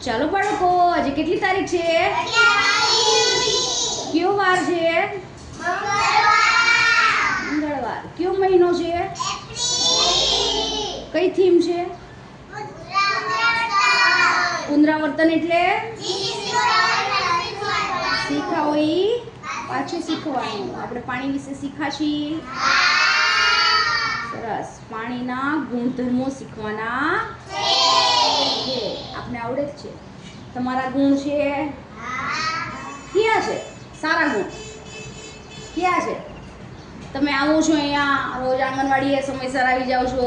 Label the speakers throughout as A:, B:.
A: ચાલો બાળકો, આજે કેટલી તારીખ છે? કયો વાર છે? મંગળવાર. કયો મહિનો છે? કઈ થીમ છે? પુનરાવર્તન એટલે શીખાવો ઈ પાછું શીખવાનું. આપણે પાણી વિશે શીખા છીએ. સરસ. પાણીના ગુણધર્મો શીખવાના છે. આપણે આવડે જ છે. તમારા ગુણ છે ક્યાં છે? સારા ગુણ ક્યાં છે? તમે આવો છો અહીંયા રોજ આંગણવાડીએ સમયસર આવી જાઓ છો,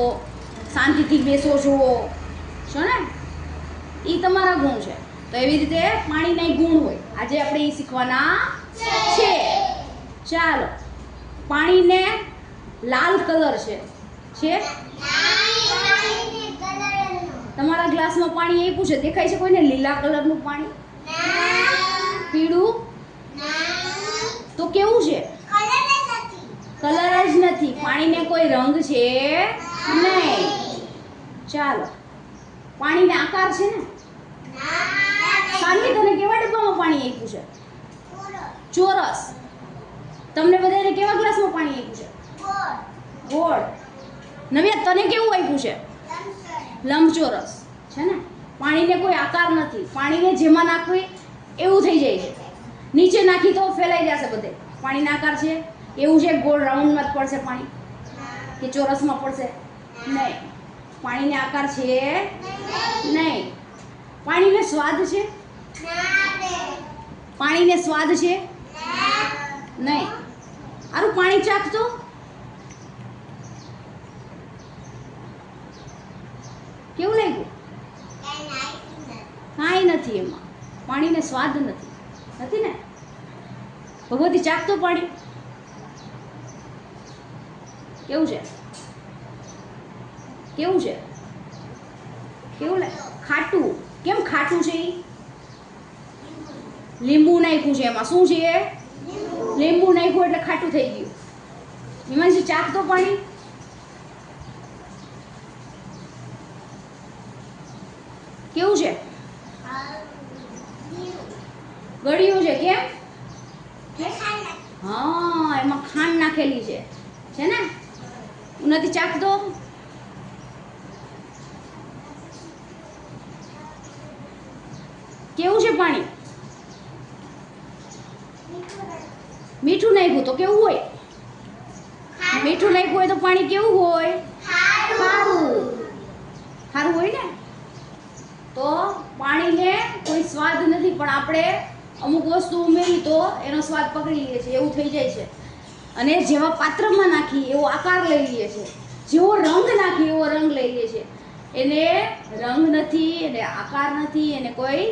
A: શાંતિથી બેસો છો ને? એ તમારા ગુણ છે. તો એવી રીતે પાણીના ગુણ હોય. આજે આપણે એ શીખવાના છે. ચાલો. પાણીને લાલ કલર છે તમારા ગ્લાસમાં પાણી આપ્યું છે, દેખાય છે કોઈને લીલા કલરનું પાણી? પીળું? તો કેવું છે? કલર જ નથી. પાણીને કોઈ રંગ છે નહીં. ચાલો. પાણીને આકાર છે ને? સાંજે તને કેવા ડબ્બામાં પાણી આપ્યું છે? ચોરસ. તમને બધાને કેવા ગ્લાસમાં પાણી આપ્યું છે? ગોળ. નવ્યા, તને કેવું આપ્યું છે? લંબચોરસ છે ને? પાણીને કોઈ આકાર નથી. પાણીને જેમાં નાખવી એવું થઈ જાય છે. નીચે નાખી તો ફેલાઈ જશે બધે. પાણીના આકાર છે એવું છે. ગોળ રાઉન્ડમાં જ પડશે પાણી કે ચોરસમાં પડશે નહીં. પાણીને આકાર છે નહીં. પાણીને સ્વાદ છે? પાણીને સ્વાદ છે નહીં. આરું પાણી ચાખતો? કેવું લાગ્યું? કાંઈ નથી એમાં. પાણીને સ્વાદ નથી ને? ભગવતી ચાખતો પાણી કેવું છે? કેવું છે? કેવું લાગે? ખાટું. કેમ ખાટું છે? લીંબુ નાખ્યું છે એમાં. શું છે? લીંબુ નાખ્યું એટલે ખાટું થઈ ગયું. હિમાંશી ચાખતો પાણી? કેવું છે? ગળ્યું છે. કેમ? હા, એમાં ખાંડ નાખેલી છે ને? નથી ચાખતો? કેવું છે પાણી? મીઠું નાખ્યું તો કેવું હોય? મીઠું નાખ્યું હોય તો પાણી કેવું હોય? સારું હોય ને? તો પાણીને કોઈ સ્વાદ નથી, પણ આપણે અમુક વસ્તુ ઉમેરી તો એનો સ્વાદ પકડી લે છે. એવું થઈ જાય છે. અને જેવા પાત્રમાં નાખી એવો આકાર લઈ લે છે. જેવો રંગ નાખી એવો રંગ લઈ લે છે. એને રંગ નથી, એને આકાર નથી, એને કોઈ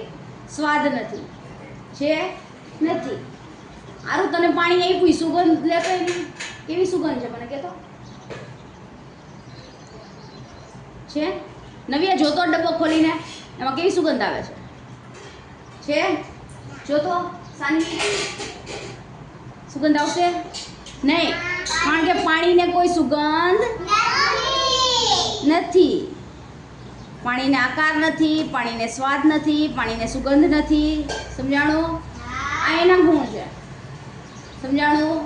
A: સ્વાદ નથી. છે નથી. આરું તને પાણી આપ્યું, સુગંધ લેતો એની કેવી સુગંધ છે મને કહેતો? છે? નવ્યા, જોતો ડબ્બો ખોલીને એમાં કેવી સુગંધ આવે છે? જોતો સાની સુગંધ આવશે નહીં, કારણ કે પાણીને કોઈ સુગંધ નથી. પાણીને આકાર નથી, પાણીને સ્વાદ નથી, પાણીને સુગંધ નથી. સમજાણું? આ એના ગુણ છે. સમજાણું?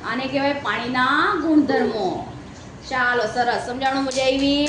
A: આને કહેવાય પાણીના ગુણધર્મો. ચાલો, સરસ. સમજાણું? મજા આવી?